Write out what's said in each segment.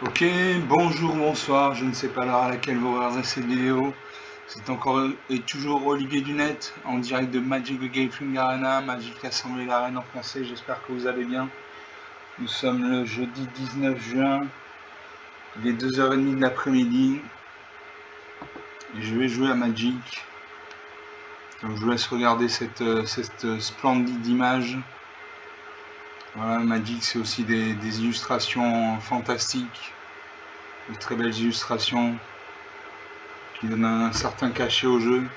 Ok, bonjour, bonsoir, je ne sais pas l'heure à laquelle vous regardez cette vidéo. C'est encore et toujours Olivier Dunette en direct de Magic the Gathering Arena, Magic Assembly l'Arène en français, j'espère que vous allez bien. Nous sommes le jeudi 19 juin, il est 2h30 de l'après-midi et je vais jouer à Magic. Donc je vous laisse regarder cette splendide image. Voilà, Magic c'est aussi des illustrations fantastiques, de très belles illustrations qui donnent un certain cachet au jeu.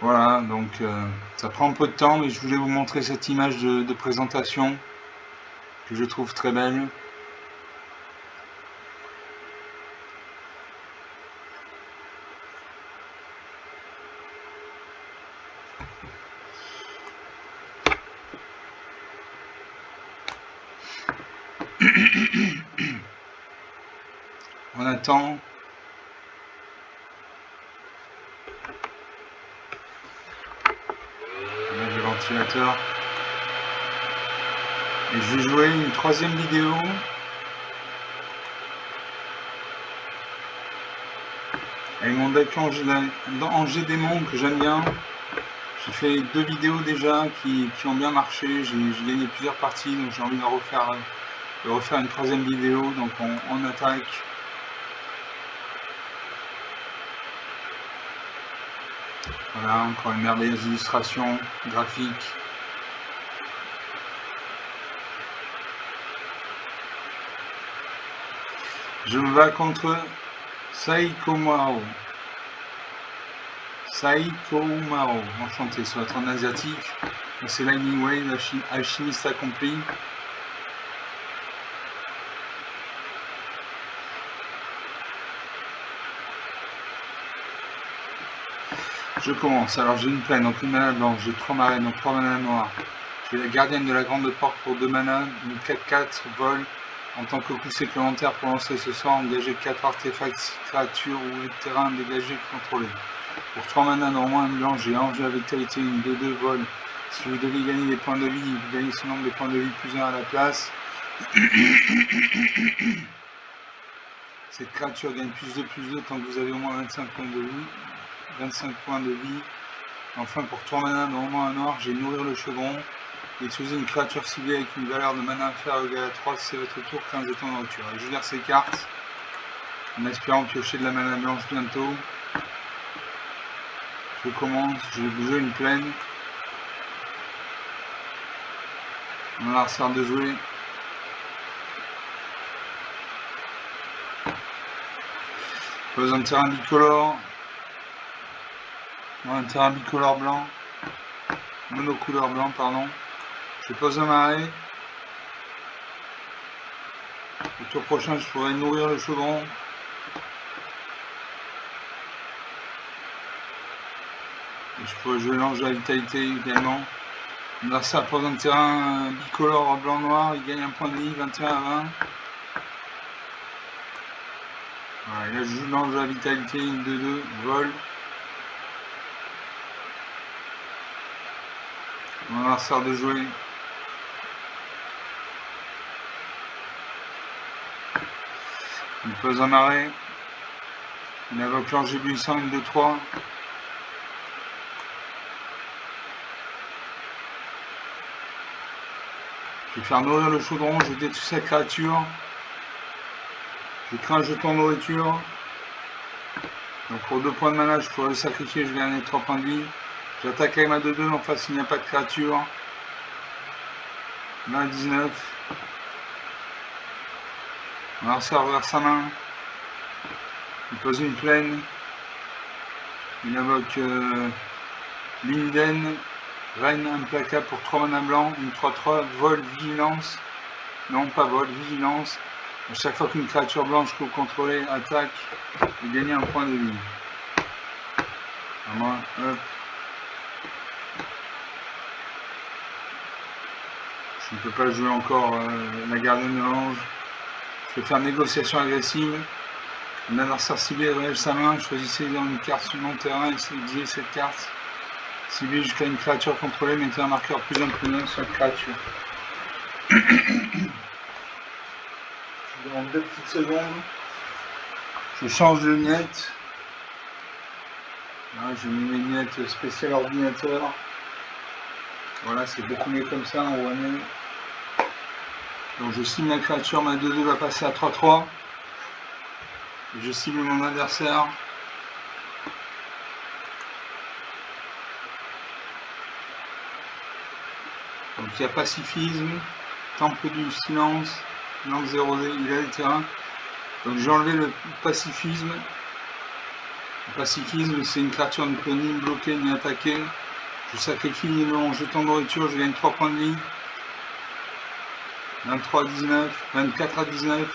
Voilà, donc ça prend un peu de temps, mais je voulais vous montrer cette image de présentation que je trouve très belle. On attend. Là, le ventilateur. Et je vais jouer une troisième vidéo. Avec mon deck Angers Démon que j'aime bien. J'ai fait 2 vidéos déjà qui ont bien marché. J'ai gagné plusieurs parties, donc j'ai envie de refaire une troisième vidéo. Donc on attaque. Voilà, encore une merveilleuse illustration graphique. Je me bats contre Saiko Mao. Enchanté, ça va être en asiatique. C'est Lightning Wave, alchimiste accompli. Je commence. Alors j'ai une plaine, donc une mana blanche, j'ai 3 marines, donc 3 mana noirs. J'ai la gardienne de la grande porte pour 2 mana, une 4-4 vol. En tant que coup supplémentaire pour lancer ce sort, engager 4 artefacts, créatures ou terrain dégagés contrôlés. Pour 3 mana normand, une blanche, j'ai Ange à vitalité, une 2-2 vol. Si vous devez gagner des points de vie, vous gagnez ce nombre de points de vie plus 1 à la place. Cette créature gagne +2/+2 tant que vous avez au moins 25 points de vie. 25 points de vie. Enfin, pour 3 mana normand à noir, j'ai Nourrir le Chaudron. Détruisez une créature ciblée avec une valeur de mana inférieure ou égale à 3 si c'est votre tour, 15 jetons de rupture. Et je lire ces cartes en espérant piocher de la mana blanche bientôt. Je commence, je vais bouger une plaine. On a la resserre de jouer. Pose un terrain bicolore. Un terrain bicolore blanc. Monocouleur blanc, pardon. Je pose un marais. Le tour prochain, je pourrais Nourrir le Chaudron. Et je pourrais jouer l'Ange de la vitalité également. L'adversaire pose un terrain bicolore blanc-noir, il gagne un point de vie, 21 à 20. Voilà, là je joue l'Ange de la vitalité, une 2-2, vol. Mon adversaire de jouer. Il pose un marais. Il invoque l'Ange éblouissant, une 2-3. Je vais faire Nourrir le Chaudron, je détruis sa créature. Je crée un jeton de nourriture. Donc pour 2 points de mana, je pourrais le sacrifier, je vais gagner 3 points de vie. J'attaque avec ma 2-2, en face il n'y a pas de créature. Là 19. Mon adversaire ouvert sa main. Il pose une plaine. Il invoque Linden, Reine implacable pour 3 mana blancs, une 3-3, vol, vigilance. Non, pas vol, vigilance. À chaque fois qu'une créature blanche que vous contrôlez attaque, vous gagnez un point de vie. À moi, hop. Je ne peux pas jouer encore la gardienne de l'ange. Je vais faire négociation agressive. Un adversaire ciblé relève sa main, choisissez dans une carte sur mon terrain et sélectionnez cette carte. Ciblez jusqu'à une créature contrôlée, mettez un marqueur plus 1 plus 9 sur la créature. Dans 2 petites secondes, je change de lunettes. Là, j'ai mis mes lunettes spéciales ordinateur. Voilà, c'est beaucoup mieux comme ça, on voit mieux. Donc je cible la créature, ma 2-2 va passer à 3-3. Je cible mon adversaire. Donc il y a pacifisme, temple du silence, langue 0D, il a des terrains. Donc j'ai enlevé le pacifisme. Le pacifisme, c'est une créature ne peut ni me bloquer ni attaquer. Je sacrifie mon jeton de nourriture, je gagne 3 points de vie. 23 à 19, 24 à 19.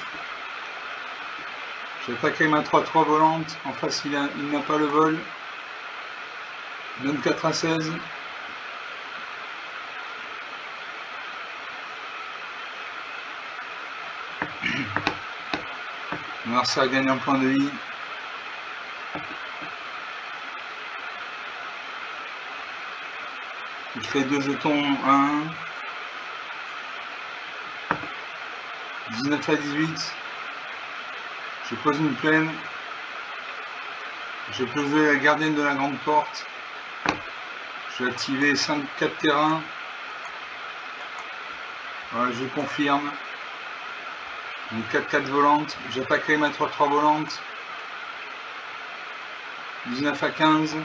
J'attaquerai ma 3-3 volante. En face, il n'a pas le vol. 24 à 16. Mon adversaire gagne un point de vie. Il fait 2 jetons 1. 19 à 18. Je pose une plaine. Je peux jouer la gardienne de la grande porte. Je vais activer 5-4 terrains. Voilà, je confirme. Une 4-4 volante. J'attaquerai ma 3-3 volante. 19 à 15.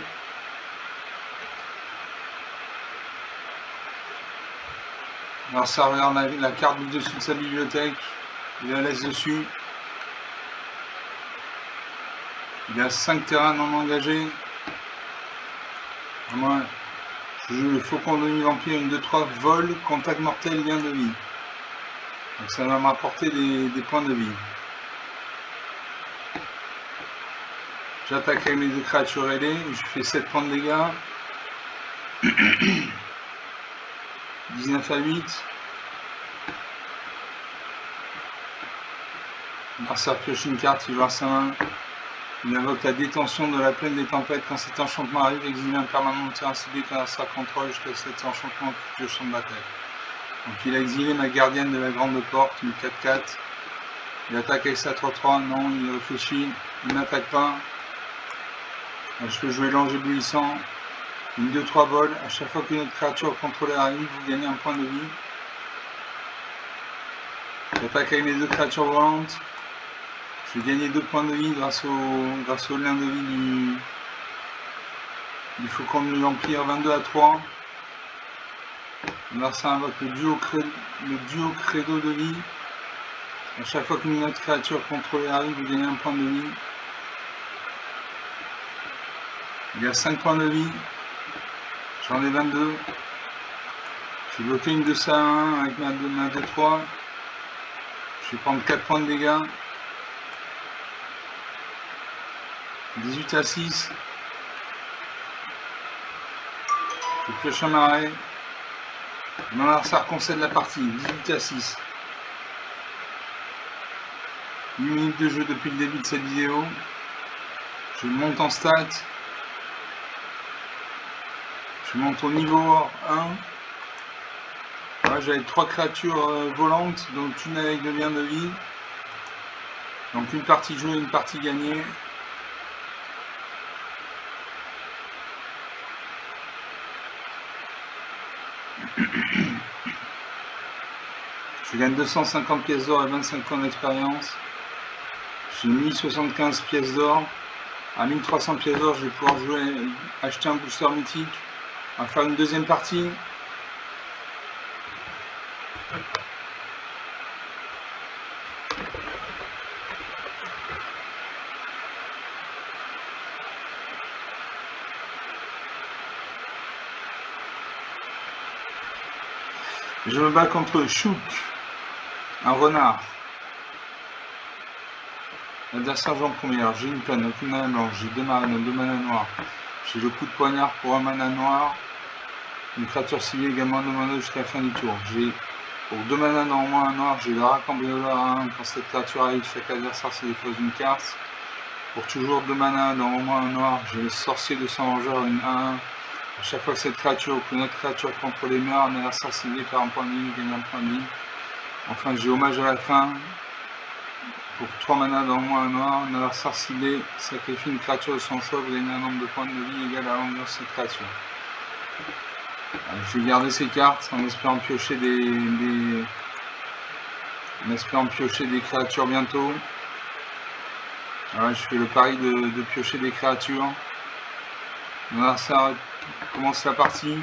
Alors ça regarde la carte du dessus de sa bibliothèque. Il la laisse dessus. Il a 5 terrains non engagés. Moi, je joue le faucon de nuit vampire, une 2-3 vol, contact mortel, lien de vie. Donc ça va m'apporter des points de vie. J'attaque avec mes 2 créatures ailées, je fais 7 points de dégâts. 19 à 8. L'adversaire pioche une carte, il joue sa main. Il invoque la détention de la plaine des tempêtes. Quand cet enchantement arrive, exilez un permanent de terrain ciblé qu'un adversaire contrôle jusqu'à cet enchantement quitte le champ de bataille. Donc il a exilé ma gardienne de la grande porte, une 4-4. Il attaque avec sa 3-3, non, il réfléchit, il n'attaque pas. Je peux jouer l'ange éblouissant, une 2-3 vol. À chaque fois qu'une autre créature contrôlée arrive, vous gagnez un point de vie. J'attaque avec mes 2 créatures volantes. Je vais gagner 2 points de vie grâce au lien de vie du faucon de l'Empire, 22 à 3. Là, ça invoque le duo credo de vie. À chaque fois qu'une autre créature contrôlée arrive, vous gagnez un point de vie. Il y a 5 points de vie. J'en ai 22. J'ai bloqué une 2 à 1 avec ma 2-3. Je vais prendre 4 points de dégâts. 18 à 6. Je pioche un marais. Mon adversaire concède la partie. 18 à 6. 8 minutes de jeu depuis le début de cette vidéo. Je monte en stats. Je monte au niveau 1. Voilà, j'avais 3 créatures volantes, donc une avec de liens de vie. Donc une partie jouée, une partie gagnée. Je gagne 250 pièces d'or et 25 points d'expérience. J'ai 1075 pièces d'or. À 1300 pièces d'or, je vais pouvoir acheter un booster mythique. On va faire une deuxième partie. Je me bats contre Chouk, un renard. L'adversaire joue en premier. Alors j'ai une peine, aucune mana blanche. J'ai 2 mana, 2 mana noirs. J'ai le coup de poignard pour 1 mana noir. Une créature ciblée également 2 mana jusqu'à la fin du tour. J'ai pour 2 mana dans au moins un noir. J'ai le racambrioleur à 1. Quand cette créature arrive, chaque adversaire se dépose une carte. Pour toujours 2 mana dans au moins un noir, j'ai le sorcier de sang vengeur, une 1. À chaque fois que cette créature ou qu'une autre créature contrôlée meurt, un adversaire ciblé par un point de vie gagne un point de vie. Enfin, j'ai hommage à la fin. Pour 3 mana dans moins un noir, un adversaire ciblé sacrifie une créature de son choix, vous gagnez un nombre de points de vie égal à l'ambiance de cette créature. Alors, je vais garder ces cartes en espérant piocher des créatures bientôt. Voilà, je fais le pari de piocher des créatures. Mon adversaire commence la partie.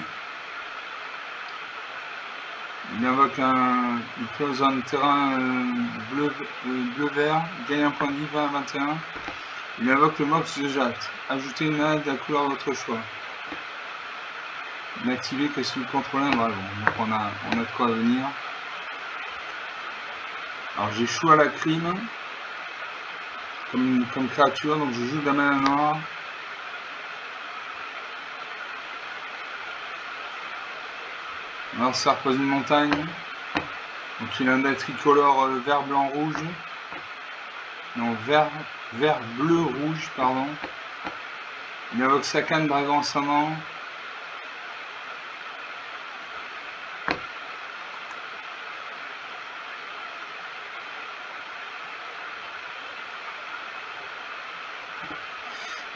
Il invoque il pose un terrain bleu-vert, gagne un point de vie 20 à 21. Il invoque le Mox de Jacques. Ajoutez une mana de la couleur de votre choix. N'activez que si vous contrôlez un dragon. Donc on a de quoi venir. Alors j'ai Chou à la crime comme créature, donc je joue de la mana noire. Alors ça repose une montagne. Donc il a un deck tricolore vert, blanc, rouge. Non, vert, bleu, rouge, pardon. Il invoque sa canne, dragon ascendant.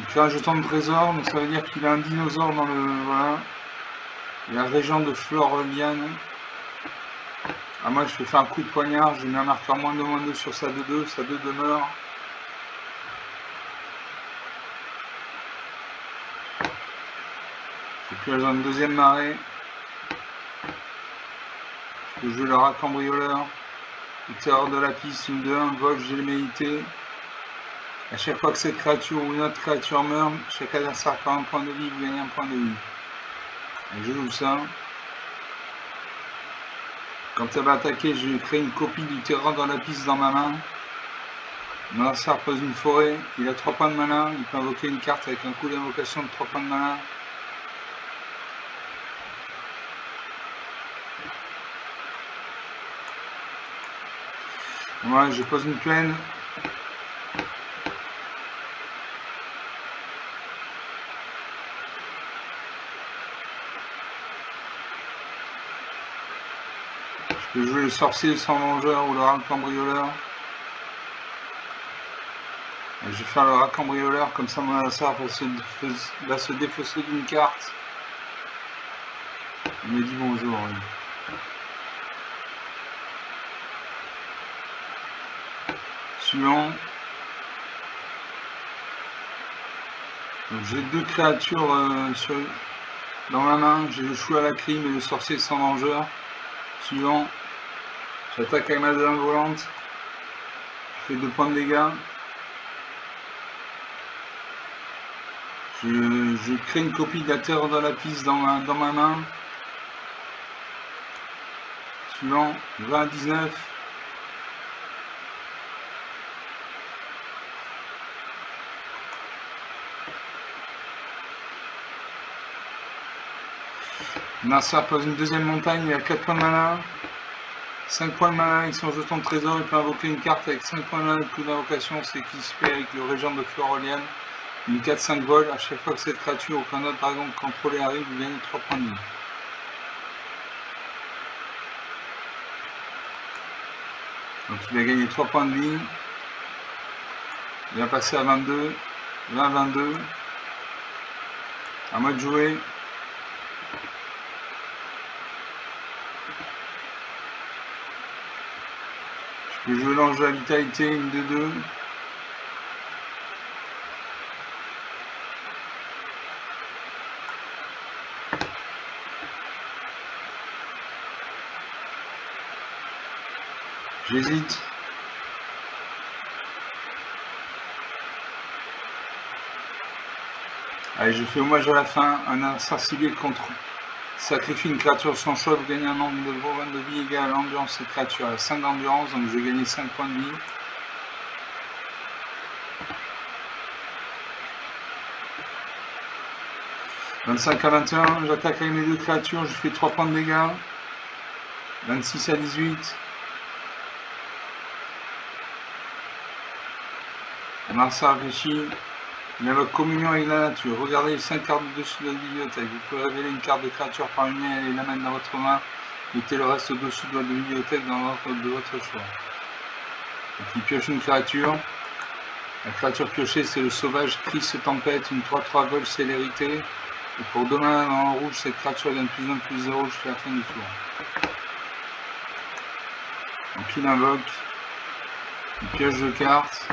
Il fait un jeton de trésor, donc ça veut dire qu'il a un dinosaure dans le... Voilà. Il y a régent de Floreliane. Ah, moi je vais faire un coup de poignard, je mets un marqueur -2/-2 sur sa 2-2, sa 2 demeure. Et puis elle a une deuxième marée. Je peux jouer le rat cambrioleur. Le terreur de la piste, une 2-1, vol, j'ai l'humilité. À chaque fois que cette créature ou une autre créature meurt, chaque adversaire perd un point de vie, vous gagnez un point de vie. Et je joue ça. Quand elle va attaquer, je vais créer une copie du terrain dans la piste dans ma main. Mon adversaire pose une forêt, il a 3 points de mana, il peut invoquer une carte avec un coup d'invocation de 3 points de mana. Voilà, je pose une plaine. Je peux jouer le sorcier sans vengeur ou le rat cambrioleur. Je vais faire le rat cambrioleur, comme ça mon adversaire va se défausser d'une carte. Il me dit bonjour. Oui. Suivant. J'ai 2 créatures dans ma main. J'ai le chou à la crime et le sorcier sans vengeur. Suivant. J'attaque avec ma dame volante. Je fais 2 points de dégâts. Je crée une copie de la terreur de la piste dans ma main. Suivant, 20 à 19. Nasser pose une deuxième montagne, il a 4 points de mana. 5 points de mana avec son jeton de trésor, il peut invoquer une carte avec 5 points de mana de coup d'invocation, c'est qui se fait avec le régent de Floreliane. Une 4-5 vol, à chaque fois que cette créature ou qu'un autre dragon contrôlé arrive, vous gagnez 3 points de vie. Donc il a gagné 3 points de vie. Il va passer à 22. 20-22. À moi de jouer. Je peux jouer l'ange de la vitalité, une 2-2. J'hésite. Allez, je fais hommage à la fin. Un adversaire ciblé contre sacrifie une créature sans choix, vous gagnez un nombre de points de vie égal à l'endurance de cette créature. Elle a 5 d'endurance, donc je vais gagner 5 points de vie. « 25 à 21, j'attaque avec mes 2 créatures, je fais 3 points de dégâts. 26 à 18. On a ça réfléchi. Il a votre communion avec la nature. Regardez les 5 cartes au-dessus de la bibliothèque. Vous pouvez révéler une carte de créature par une main et la mettre dans votre main. Mettez le reste au-dessus de votre bibliothèque dans l'ordre de votre choix. Donc il pioche une créature. La créature piochée, c'est le sauvage Chris Tempête, une 3-3 vol célérité. Et pour 2 mains dans le rouge, cette créature gagne plus 1 plus 0 jusqu'à la fin du tour. Donc il invoque. Il pioche 2 cartes.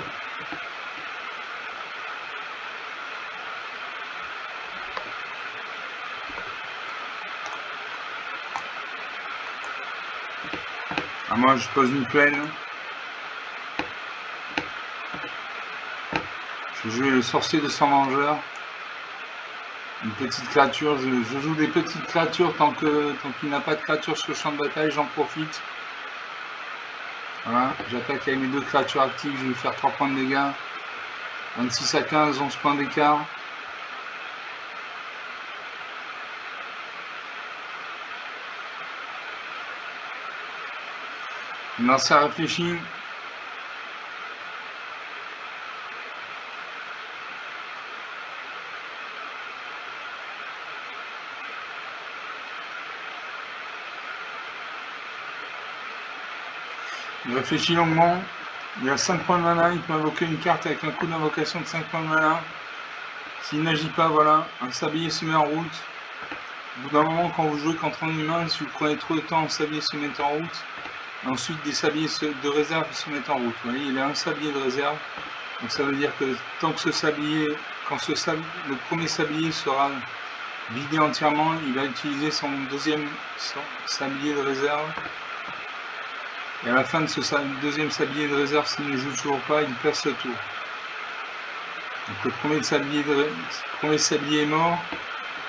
Ah, moi je pose une plaine. Je joue le sorcier de sang vengeur. Une petite créature. Je joue des petites créatures tant qu'il n'a pas de créature sur le champ de bataille, j'en profite. Voilà, j'attaque avec mes 2 créatures actives, je vais lui faire 3 points de dégâts. 26 à 15, 11 points d'écart. Non, ça réfléchit. Il réfléchit longuement. Il a 5 points de mana. Il peut invoquer une carte avec un coup d'invocation de 5 points de mana. S'il n'agit pas, voilà, un sablier se met en route. Au bout d'un moment, quand vous jouez contre un humain, si vous prenez trop de temps, un sablier se met en route. Et ensuite, des sabliers de réserve se mettent en route. Vous voyez, il a un sablier de réserve. Donc ça veut dire que tant que ce sablier, le premier sablier sera vidé entièrement, il va utiliser son sablier de réserve. Et à la fin de ce deuxième sablier de réserve, s'il ne joue toujours pas, il passe le tour. Donc le premier sablier est mort.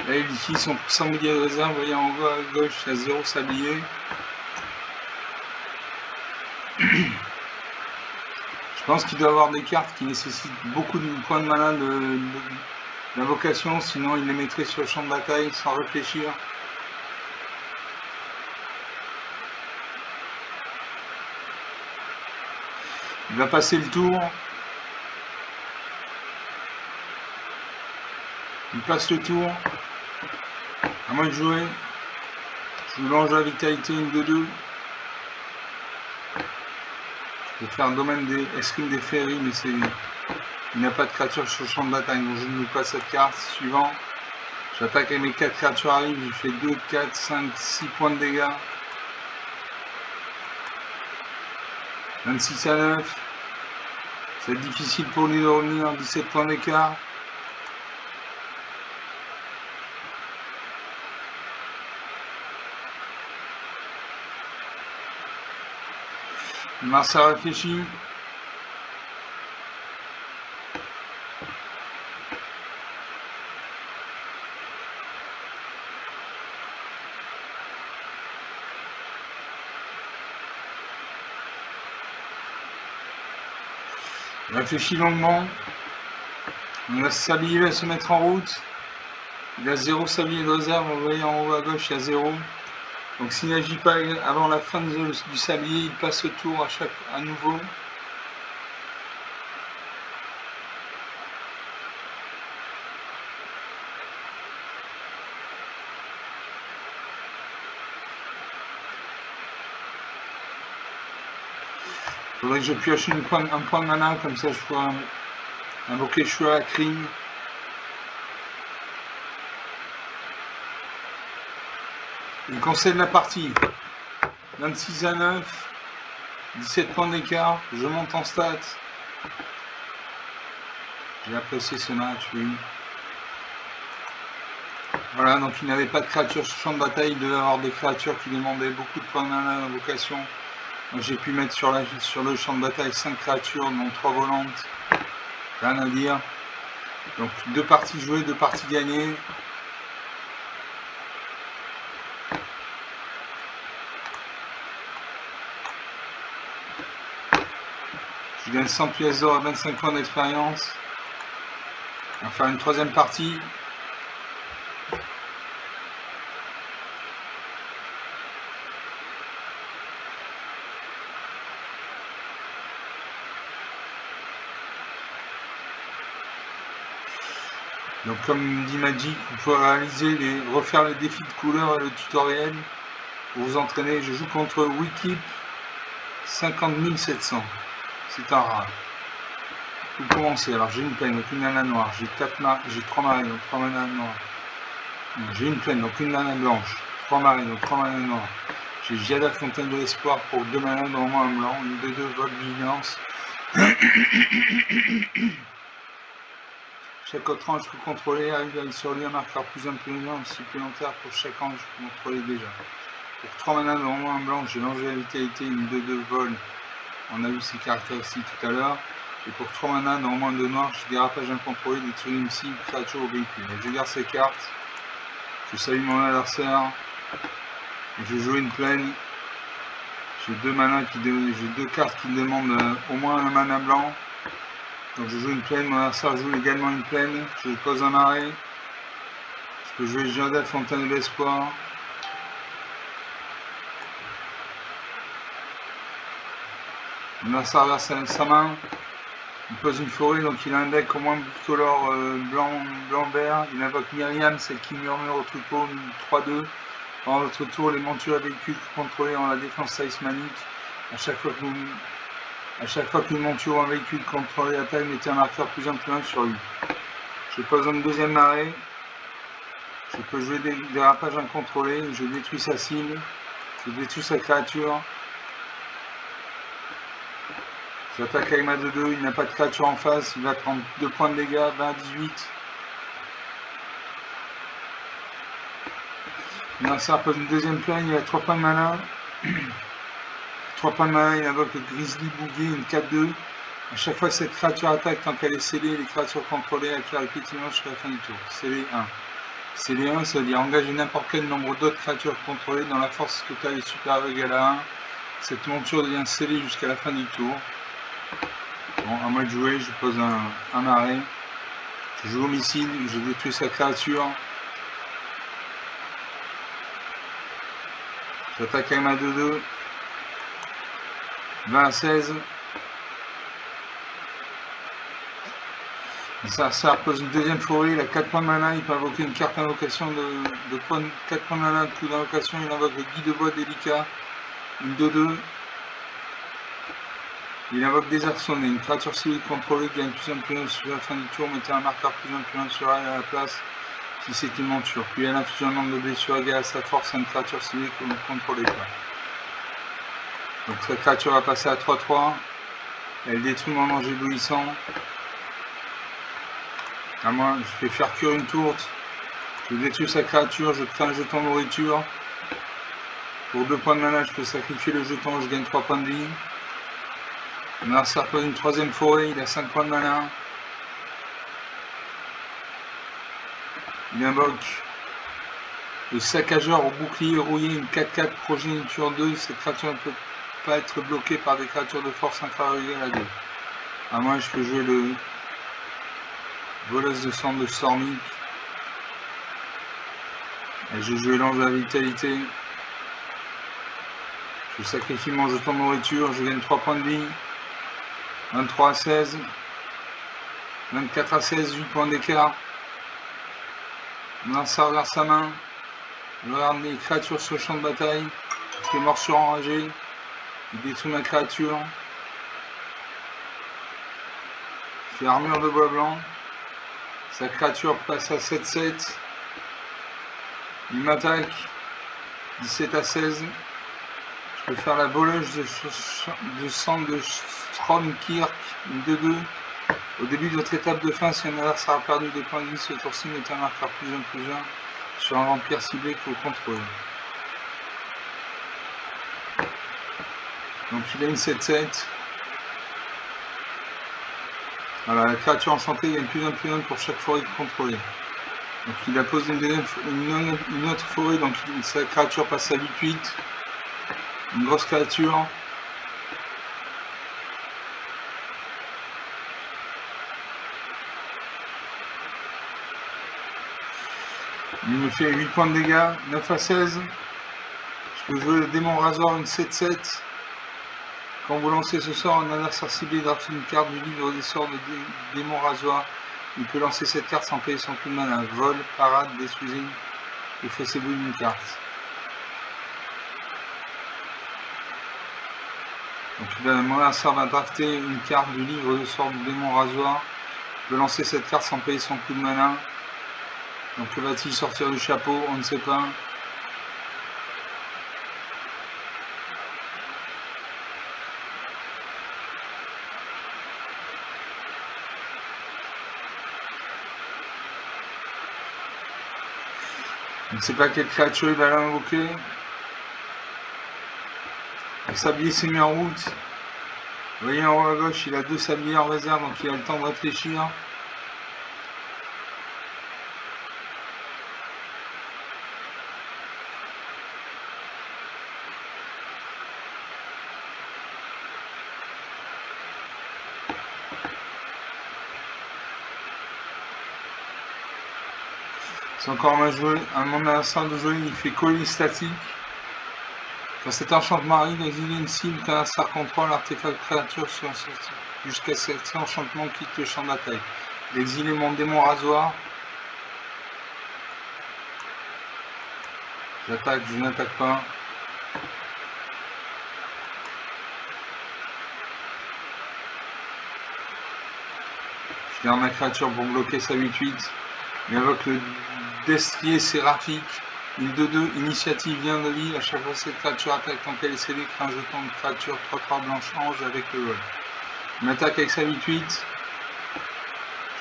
Là, il utilise son sablier de réserve. Vous voyez en haut à gauche, il y a 0 sablier. Je pense qu'il doit avoir des cartes qui nécessitent beaucoup de points de mana d'invocation, sinon il les mettrait sur le champ de bataille sans réfléchir. Il va passer le tour. Il passe le tour. À moi de jouer. Je vous lance la vitalité, une 2-2. Je vais faire un domaine des escrimes des féeries, mais il n'y a pas de créature sur le champ de bataille, donc je ne joue pas cette carte. Suivant. J'attaque avec mes 4 créatures arrivent, je fais 2, 4, 5, 6 points de dégâts. 26 à 9. C'est difficile pour lui de revenir, 17 points d'écart. Mars a réfléchi. Il réfléchit longuement. Le sablier va se mettre en route. Il a 0 sablier de réserve. Vous voyez en haut à gauche, il y a 0. Donc s'il n'agit pas avant la fin du sablier, il passe le tour à nouveau. Il faudrait que je pioche un point de mana, comme ça je pourrais invoquer Shura Krim. Il concède la partie. 26 à 9. 17 points d'écart. Je monte en stats. J'ai apprécié ce match, oui. Voilà, donc il n'avait pas de créatures sur le champ de bataille. Il devait avoir des créatures qui demandaient beaucoup de points de mana d'invocation. Donc j'ai pu mettre sur le champ de bataille 5 créatures, dont 3 volantes. Rien à dire. Donc 2 parties jouées, 2 parties gagnées. Je gagne 100 pièces d'or et 25 points d'expérience. On va faire une 3e partie. Donc comme dit Magic, vous pouvez réaliser refaire les défis de couleur et le tutoriel pour vous entraîner. Je joue contre Wikip 50 700. C'est un rat. Pour commencer, alors j'ai une plaine, donc une nana noire, j'ai 3 marées, donc 3 manas noirs. J'ai une plaine, donc une nana blanche, 3 marées, donc 3 manas noirs. J'ai Giada Fontaine de l'Espoir pour 2 manas, dans au moins un blanc, une 2-2 vol vigilance. Chaque autre ange que contrôler arrive sur lui un marqueur plus supplémentaire pour chaque ange contrôlé déjà. Pour 3 manas, dans au moins un blanc, j'ai l'ange de la vitalité, une 2-2 vol. On a vu ses caractéristiques tout à l'heure. Et pour 3 manas, dans au moins 2 noirs, j'ai dérapage incontrôlé, détruire une cible, créature au véhicule. Et je garde ces cartes. Je salue mon adversaire. Et je joue une plaine. J'ai 2 manas j'ai 2 cartes qui demandent au moins un mana blanc. Donc je joue une plaine, mon adversaire joue également une plaine. Je pose un marais. Je peux jouer Giada Fontaine de l'Espoir. Mon adversaire verse sa main. Il pose une forêt, donc il a un deck au moins bicolore blanc-vert. Il invoque Myriam, celle qui murmure au troupeau, 3-2. Pendant votre tour, les montures à véhicules contrôlés en la défense talismanique. À chaque fois qu'une monture ou un véhicule contrôlé attaque, mettez un marqueur plus 1/1 sur lui. Je pose une deuxième marée. Je peux jouer des dérapages incontrôlés. Je détruis sa cible. Je détruis sa créature. J'attaque avec ma 2-2, il n'a pas de créature en face, il va prendre 2 points de dégâts, 20 à 18. L'adversaire pose une deuxième plaine, il a 3 points de mana. 3 points de mana, il invoque le Grizzly Bouvier, une 4-2. A chaque fois que cette créature attaque, tant qu'elle est scellée, les créatures contrôlées acquièrent le pétillement jusqu'à la fin du tour. Scellé 1. Scellé 1, ça veut dire engager n'importe quel nombre d'autres créatures contrôlées dans la force totale est supérieure ou égale à 1. Cette monture devient scellée jusqu'à la fin du tour. Bon, à moi de jouer, je pose un marais. Je joue au missile, je détruis sa créature. J'attaque avec ma 2-2. 20 à 16. Ça pose une deuxième forêt, il a 4 points de mana, il peut invoquer une carte d'invocation de 4 points de mana de coup d'invocation, il invoque le guide de bois délicat, une 2-2. Il invoque désarçonné, une créature civile contrôlée gagne plus 1/1 sur la fin du tour, mettez un marqueur plus 1/1 sur elle à la place si c'est une monture. Puis elle inflige un nombre de blessures égal à sa force à une créature civile que vous ne contrôlez pas. Donc cette créature va passer à 3-3. Elle détruit mon ange éblouissant. À moi, je fais faire cuire une tourte. Je détruis sa créature, je crée un jeton de nourriture. Pour 2 points de mana, je peux sacrifier le jeton, je gagne 3 points de vie. Mon adversaire pose une troisième forêt, il a 5 points de mana. Il invoque le saccageur au bouclier rouillé, une 4-4 progéniture 2. Cette créature ne peut pas être bloquée par des créatures de force inférieure ou égale à 2. À moi, je peux jouer le voleuse de sang de Stormic. Et je joue l'ange de la vitalité. Je sacrifie mon jeton de nourriture, je gagne 3 points de vie. 23 à 16. 24 à 16, 8 points d'écart. Mon adversaire vers sa main. Je regarde les créatures sur le champ de bataille. Je fais morsure enragée. Il détruit ma créature. Je fais armure de bois blanc. Sa créature passe à 7-7. Il m'attaque. 17 à 16. Je peux faire la voleuse de sang de Stromkirk, une 2-2. Au début de votre étape de fin, si un adversaire a perdu des points de vie, ce tour-ci mettez un marqueur plus 1/1 sur un vampire ciblé que vous contrôlez. Donc il a une 7-7. Voilà, la créature enchantée gagne plus 1/1 pour chaque forêt contrôlée. Donc il a posé une autre forêt, donc sa créature passe à 8-8. Une grosse créature. Il me fait 8 points de dégâts, 9 à 16. Je peux jouer le démon rasoir, une 7-7. Quand vous lancez ce sort, un adversaire ciblé draft une carte du livre des sorts de démon rasoir. il peut lancer cette carte sans payer son coup de mana. Vol, parade, détruisez ou faussez bout d'une carte. Donc mon adversaire va drafter une carte du livre de sort du démon rasoir. Il peut lancer cette carte sans payer son coup de mana. Donc que va-t-il sortir du chapeau? On ne sait pas. On ne sait pas quelle créature il va l'invoquer. Le sablier s'est mis en route. Vous voyez en haut à gauche, il a 2 sabliers en réserve, donc il a le temps de réfléchir. C'est encore mon adversaire de jouer, il fait coller statique. Quand cet enchantement arrive, exiler une cible qu'un adversaire contrôle, artefact créature jusqu'à cet enchantement quitte le champ de bataille. D'exiler mon démon rasoir. J'attaque, je n'attaque pas. Je garde ma créature pour bloquer sa 8-8. Il invoque le destrier séraphique. Une 2-2, initiative vient de vie. À chaque fois cette créature attaque tant qu'elle est scellée, crée un jeton de créature 3-3 blanche ange avec le vol. Il m'attaque avec sa 8-8.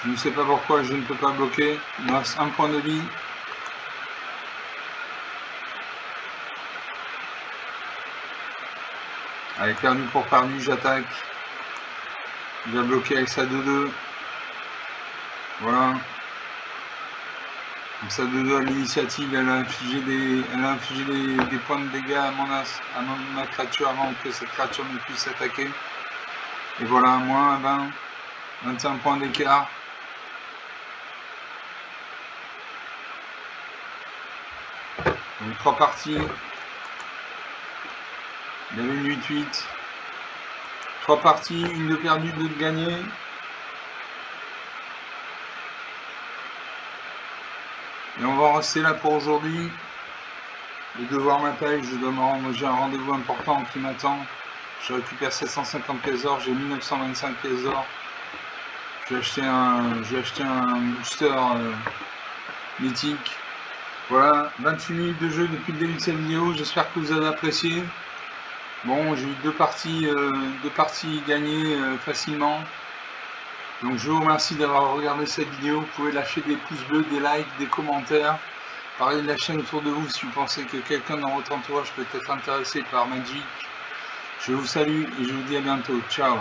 Je ne sais pas pourquoi je ne peux pas bloquer. Il me reste un point de vie. Allez, perdu pour perdu, j'attaque. Il va bloquer avec sa 2-2. Voilà. Donc sa 2-2 à l'initiative, elle a infligé des points de dégâts à ma créature avant que cette créature ne puisse attaquer. Et voilà, moins 20, 21 points d'écart. Donc 3 parties. Il y avait une 8-8. 3 parties, une de perdue, 2 de gagnée. Et on va en rester là pour aujourd'hui. Le devoir m'appelle, je dois me rendre, j'ai un rendez-vous important qui m'attend. Je récupère 750 pièces d'or, j'ai 1925 pièces d'or. J'ai acheté un booster mythique. Voilà, 28 minutes de jeu depuis le début de cette vidéo, j'espère que vous avez apprécié. Bon, j'ai eu deux parties gagnées facilement. Donc je vous remercie d'avoir regardé cette vidéo. Vous pouvez lâcher des pouces bleus, des likes, des commentaires. Parlez de la chaîne autour de vous si vous pensez que quelqu'un dans votre entourage peut être intéressé par Magic. Je vous salue et je vous dis à bientôt. Ciao.